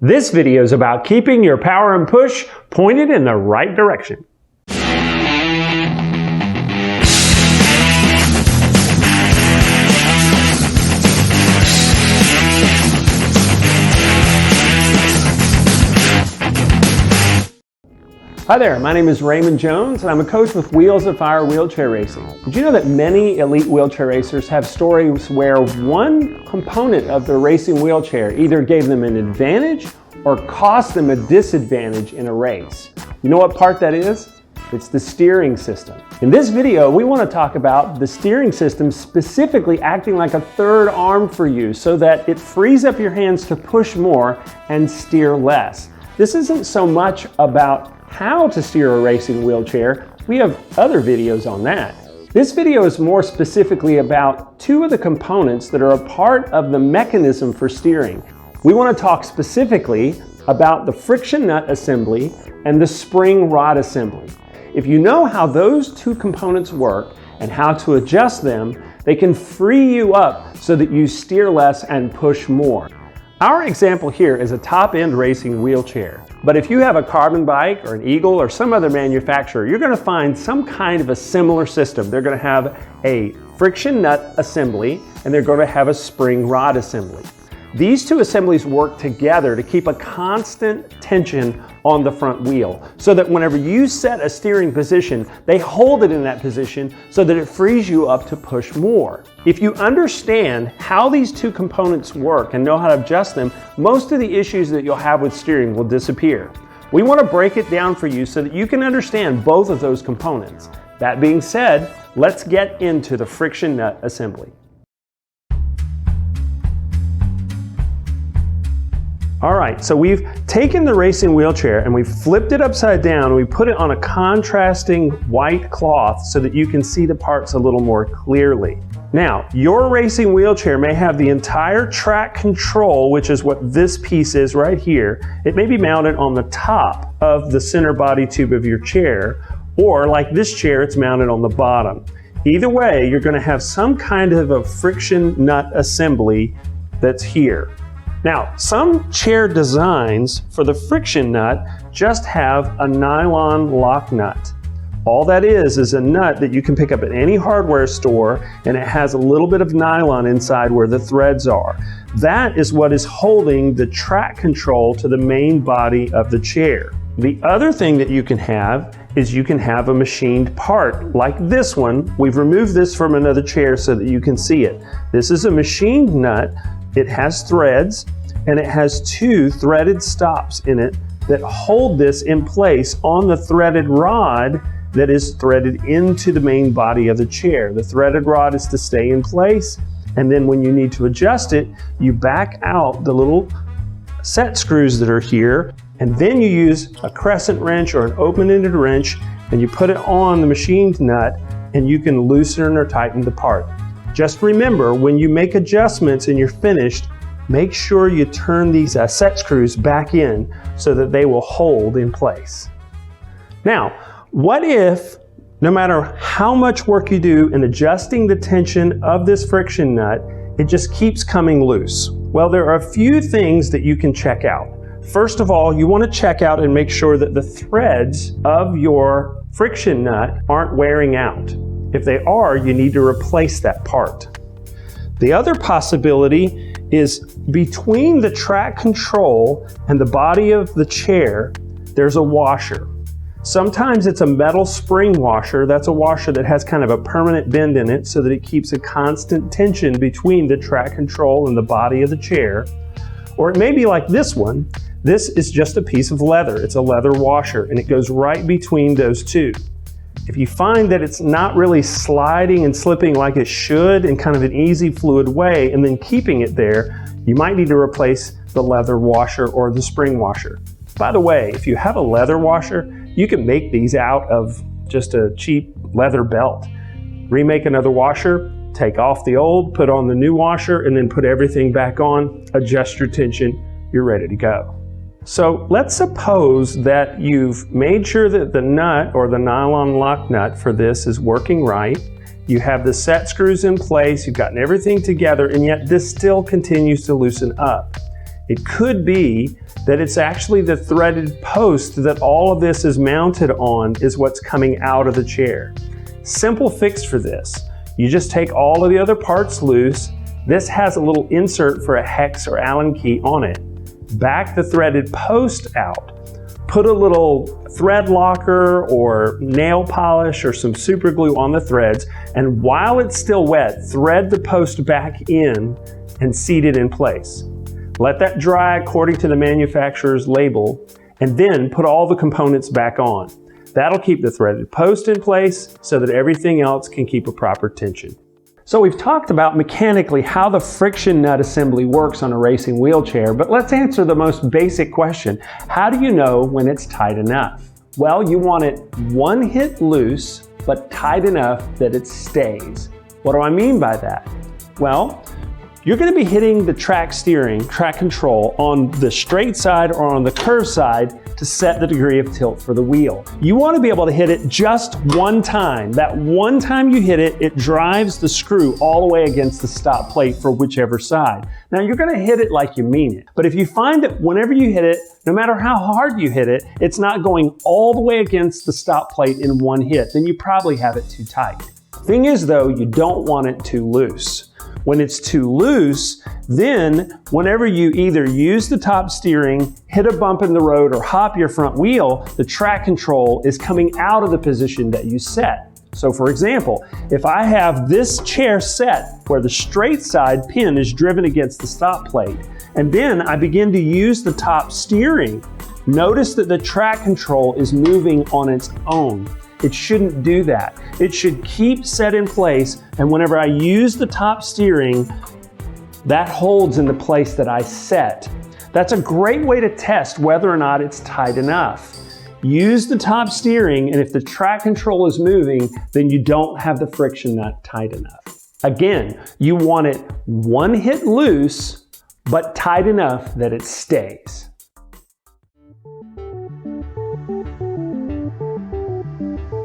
This video is about keeping your power and push pointed in the right direction. Hi there, my name is Raymond Jones and I'm a coach with Wheels of Fire Wheelchair Racing. Did you know that many elite wheelchair racers have stories where one component of their racing wheelchair either gave them an advantage or cost them a disadvantage in a race? You know what part that is? It's the steering system. In this video, we want to talk about the steering system specifically acting like a third arm for you so that it frees up your hands to push more and steer less. This isn't so much about how to steer a racing wheelchair. We have other videos on that. This video is more specifically about two of the components that are a part of the mechanism for steering. We want to talk specifically about the friction nut assembly and the spring rod assembly. If you know how those two components work and how to adjust them, they can free you up so that you steer less and push more. Our example here is a top-end racing wheelchair. But if you have a carbon bike or an Eagle or some other manufacturer, you're going to find some kind of a similar system. They're going to have a friction nut assembly and they're going to have a spring rod assembly. These two assemblies work together to keep a constant tension on the front wheel so that whenever you set a steering position, they hold it in that position so that it frees you up to push more. If you understand how these two components work and know how to adjust them, most of the issues that you'll have with steering will disappear. We want to break it down for you so that you can understand both of those components. That being said, let's get into the friction nut assembly. All right, so we've taken the racing wheelchair and we've flipped it upside down and we put it on a contrasting white cloth so that you can see the parts a little more clearly. Now, your racing wheelchair may have the entire track control, which is what this piece is right here. It may be mounted on the top of the center body tube of your chair, or like this chair, it's mounted on the bottom. Either way, you're going to have some kind of a friction nut assembly that's here. Now, some chair designs for the friction nut just have a nylon lock nut. All that is a nut that you can pick up at any hardware store, and it has a little bit of nylon inside where the threads are. That is what is holding the track control to the main body of the chair. The other thing that you can have is you can have a machined part like this one. We've removed this from another chair so that you can see it. This is a machined nut. It has threads and it has two threaded stops in it that hold this in place on the threaded rod that is threaded into the main body of the chair. The threaded rod is to stay in place, and then when you need to adjust it, you back out the little set screws that are here, and then you use a crescent wrench or an open-ended wrench and you put it on the machined nut and you can loosen or tighten the part. Just remember, when you make adjustments and you're finished, make sure you turn these set screws back in so that they will hold in place. Now, what if, no matter how much work you do in adjusting the tension of this friction nut, it just keeps coming loose? Well, there are a few things that you can check out. First of all, you want to check out and make sure that the threads of your friction nut aren't wearing out. If they are, you need to replace that part. The other possibility is between the track control and the body of the chair, there's a washer. Sometimes it's a metal spring washer. That's a washer that has kind of a permanent bend in it so that it keeps a constant tension between the track control and the body of the chair. Or it may be like this one. This is just a piece of leather. It's a leather washer and it goes right between those two. If you find that it's not really sliding and slipping like it should in kind of an easy fluid way and then keeping it there, you might need to replace the leather washer or the spring washer. By the way, if you have a leather washer, you can make these out of just a cheap leather belt. Remake another washer, take off the old, put on the new washer, and then put everything back on, adjust your tension, you're ready to go. So let's suppose that you've made sure that the nut or the nylon lock nut for this is working right. You have the set screws in place, you've gotten everything together, and yet this still continues to loosen up. It could be that it's actually the threaded post that all of this is mounted on is what's coming out of the chair. Simple fix for this. You just take all of the other parts loose. This has a little insert for a hex or Allen key on it. Back the threaded post out. Put a little thread locker or nail polish or some super glue on the threads, and while it's still wet, thread the post back in and seat it in place. Let that dry according to the manufacturer's label, and then put all the components back on. That'll keep the threaded post in place so that everything else can keep a proper tension. So we've talked about mechanically how the friction nut assembly works on a racing wheelchair, but let's answer the most basic question. How do you know when it's tight enough? Well, you want it one hit loose, but tight enough that it stays. What do I mean by that? Well, you're going to be hitting the track control on the straight side or on the curved side to set the degree of tilt for the wheel. You want to be able to hit it just one time. That one time you hit it, it drives the screw all the way against the stop plate for whichever side. Now you're going to hit it like you mean it. But if you find that whenever you hit it, no matter how hard you hit it, it's not going all the way against the stop plate in one hit, then you probably have it too tight. Thing is though, you don't want it too loose. When it's too loose, then whenever you either use the top steering, hit a bump in the road, or hop your front wheel, the track control is coming out of the position that you set. So for example, if I have this chair set where the straight side pin is driven against the stop plate, and then I begin to use the top steering, notice that the track control is moving on its own. It shouldn't do that. It should keep set in place, and whenever I use the top steering, that holds in the place that I set. That's a great way to test whether or not it's tight enough. Use the top steering, and if the track control is moving, then you don't have the friction nut tight enough. Again, you want it one hit loose, but tight enough that it stays.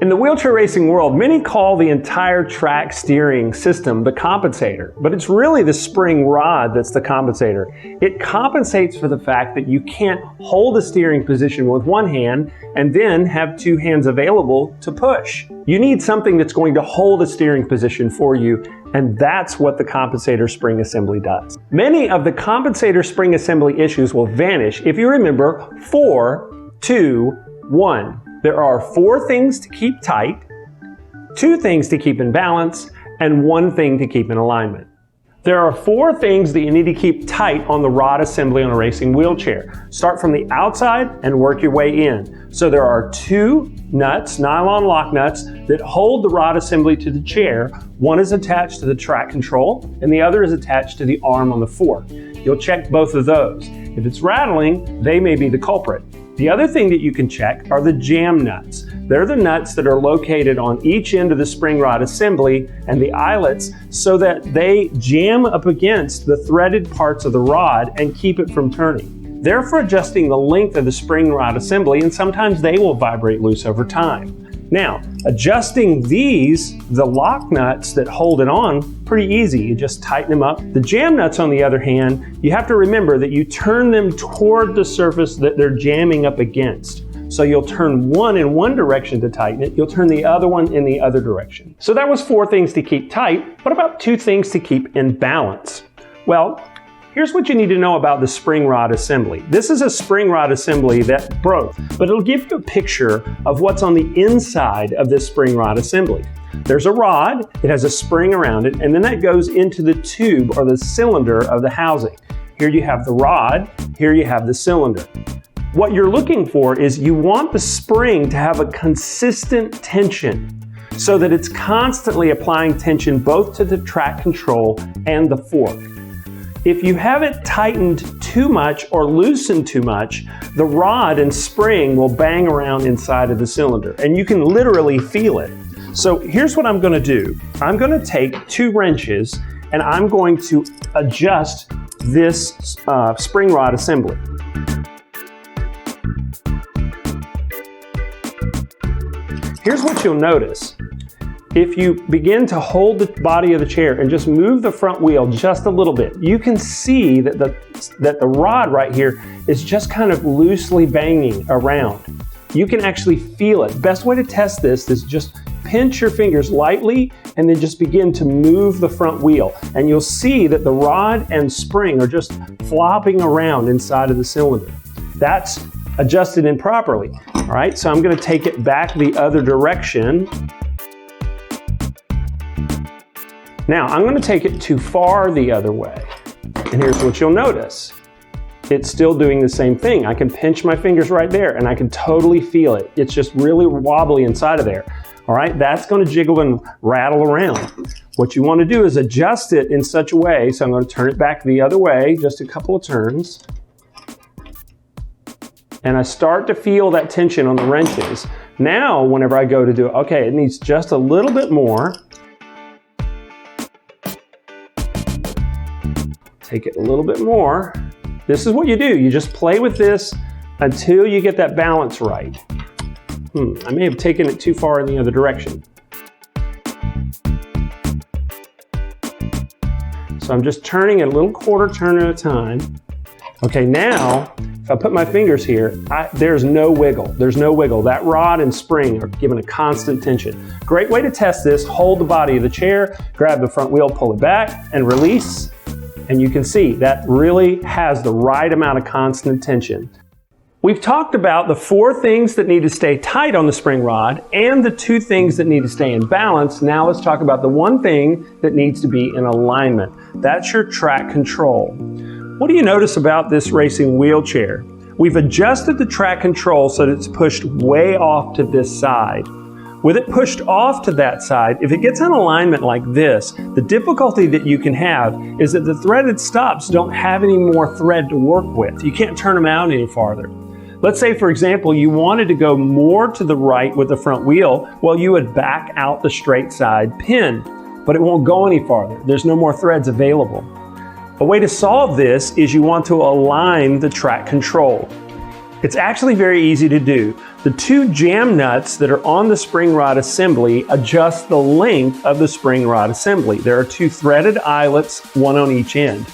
In the wheelchair racing world, many call the entire track steering system the compensator, but it's really the spring rod that's the compensator. It compensates for the fact that you can't hold the steering position with one hand and then have two hands available to push. You need something that's going to hold a steering position for you, and that's what the compensator spring assembly does. Many of the compensator spring assembly issues will vanish if you remember 4, 2, 1. There are 4 things to keep tight, 2 things to keep in balance, and 1 thing to keep in alignment. There are 4 things that you need to keep tight on the rod assembly on a racing wheelchair. Start from the outside and work your way in. So there are 2 nuts, nylon lock nuts, that hold the rod assembly to the chair. One is attached to the track control, and the other is attached to the arm on the fork. You'll check both of those. If it's rattling, they may be the culprit. The other thing that you can check are the jam nuts. They're the nuts that are located on each end of the spring rod assembly and the eyelets so that they jam up against the threaded parts of the rod and keep it from turning. They're for adjusting the length of the spring rod assembly, and sometimes they will vibrate loose over time. Now, adjusting these, the lock nuts that hold it on, pretty easy. You just tighten them up. The jam nuts, on the other hand, you have to remember that you turn them toward the surface that they're jamming up against. So you'll turn one in one direction to tighten it, you'll turn the other one in the other direction. So that was 4 things to keep tight. What about 2 things to keep in balance? Well, here's what you need to know about the spring rod assembly. This is a spring rod assembly that broke, but it'll give you a picture of what's on the inside of this spring rod assembly. There's a rod, it has a spring around it, and then that goes into the tube or the cylinder of the housing. Here you have the rod, here you have the cylinder. What you're looking for is you want the spring to have a consistent tension so that it's constantly applying tension both to the track control and the fork. If you have it tightened too much or loosened too much, the rod and spring will bang around inside of the cylinder, and you can literally feel it. So here's what I'm going to do. I'm going to take 2 wrenches and I'm going to adjust this spring rod assembly. Here's what you'll notice. if you begin to hold the body of the chair and just move the front wheel just a little bit, you can see that the rod right here is just kind of loosely banging around. You can actually feel it. Best way to test this is just pinch your fingers lightly and then just begin to move the front wheel. And you'll see that the rod and spring are just flopping around inside of the cylinder. That's adjusted improperly. All right, so I'm going to take it back the other direction. Now I'm going to take it too far the other way. And here's what you'll notice. It's still doing the same thing. I can pinch my fingers right there and I can totally feel it. It's just really wobbly inside of there. All right, that's going to jiggle and rattle around. What you want to do is adjust it in such a way, so I'm going to turn it back the other way, just a couple of turns. And I start to feel that tension on the wrenches. Now, whenever I go to do it, okay, it needs just a little bit more. Take it a little bit more. This is what you do. You just play with this until you get that balance right. I may have taken it too far in the other direction. So I'm just turning it a little quarter turn at a time. Okay, now, if I put my fingers here, there's no wiggle. There's no wiggle. That rod and spring are given a constant tension. Great way to test this, hold the body of the chair, grab the front wheel, pull it back, and release. And you can see that really has the right amount of constant tension. We've talked about the 4 things that need to stay tight on the spring rod and the 2 things that need to stay in balance. Now let's talk about the 1 thing that needs to be in alignment. That's your track control. What do you notice about this racing wheelchair? We've adjusted the track control so that it's pushed way off to this side. With it pushed off to that side, if it gets in alignment like this, the difficulty that you can have is that the threaded stops don't have any more thread to work with. You can't turn them out any farther. Let's say, for example, you wanted to go more to the right with the front wheel, well, you would back out the straight side pin, but it won't go any farther. There's no more threads available. A way to solve this is you want to align the track control. It's actually very easy to do. The 2 jam nuts that are on the spring rod assembly adjust the length of the spring rod assembly. There are 2 threaded eyelets, 1 on each end.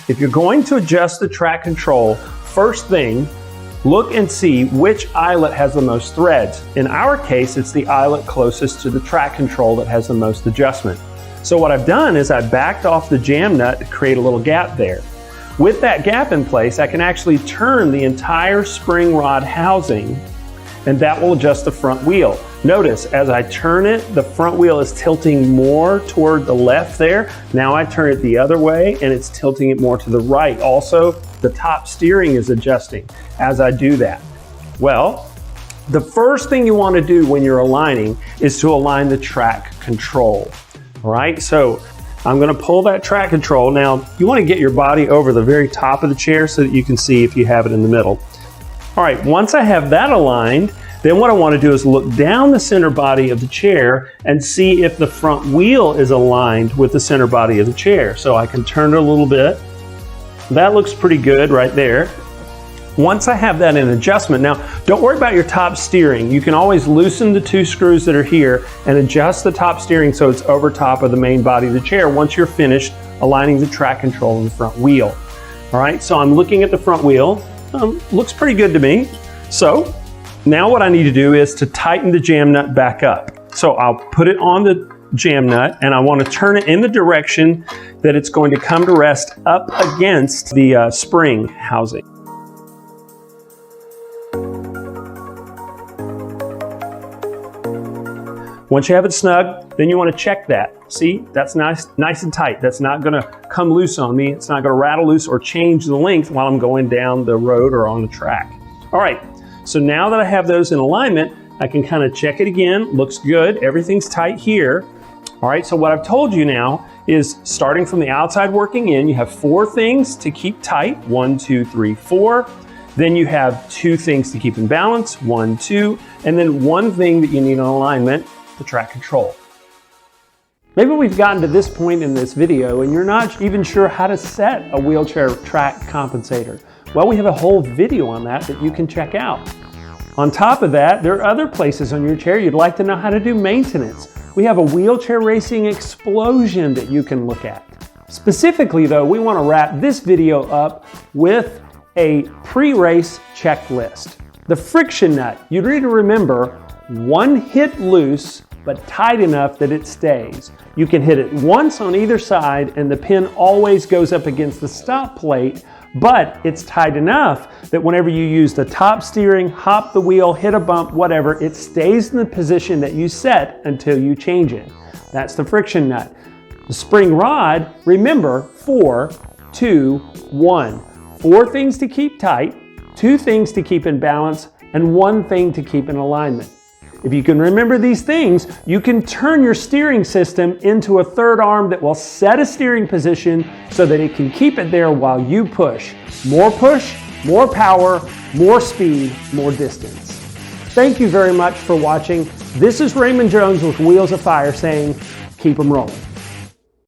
If you're going to adjust the track control, first thing, look and see which eyelet has the most threads. In our case, it's the eyelet closest to the track control that has the most adjustment. So what I've done is I backed off the jam nut to create a little gap there. With that gap in place, I can actually turn the entire spring rod housing, and that will adjust the front wheel. Notice, as I turn it, the front wheel is tilting more toward the left there. Now I turn it the other way, and it's tilting it more to the right. Also, the top steering is adjusting as I do that. Well, the first thing you want to do when you're aligning is to align the track control. All right, so I'm going to pull that track control. Now, you want to get your body over the very top of the chair so that you can see if you have it in the middle. All right, once I have that aligned, then what I want to do is look down the center body of the chair and see if the front wheel is aligned with the center body of the chair. So I can turn it a little bit. That looks pretty good right there. Once I have that in adjustment, now don't worry about your top steering. You can always loosen the 2 screws that are here and adjust the top steering so it's over top of the main body of the chair once you're finished aligning the track control in the front wheel. All right, so I'm looking at the front wheel. Looks pretty good to me. So now what I need to do is to tighten the jam nut back up. So I'll put it on the jam nut and I want to turn it in the direction that it's going to come to rest up against the spring housing. Once you have it snug, then you want to check that. See, that's nice and tight. That's not going to come loose on me. It's not going to rattle loose or change the length while I'm going down the road or on the track. All right, so now that I have those in alignment, I can kind of check it again. Looks good. Everything's tight here. All right, so what I've told you now is starting from the outside working in, you have 4 things to keep tight. 1, 2, 3, 4. Then you have 2 things to keep in balance. 1, 2, and then 1 thing that you need in alignment, the track control. Maybe we've gotten to this point in this video and you're not even sure how to set a wheelchair track compensator. Well, we have a whole video on that you can check out. On top of that, there are other places on your chair you'd like to know how to do maintenance. we have a wheelchair racing explosion that you can look at. Specifically though, we want to wrap this video up with a pre-race checklist. The friction nut, you need to remember, one hit loose but tight enough that it stays. You can hit it once on either side and the pin always goes up against the stop plate, but it's tight enough that whenever you use the top steering, hop the wheel, hit a bump, whatever, it stays in the position that you set until you change it. That's the friction nut. The spring rod, remember, 4, 2, 1. 4 things to keep tight, 2 things to keep in balance, and 1 thing to keep in alignment. If you can remember these things, you can turn your steering system into a third arm that will set a steering position so that it can keep it there while you push. More power, more speed, more distance. Thank you very much for watching. This is Raymond Jones with Wheels of Fire saying, keep them rolling.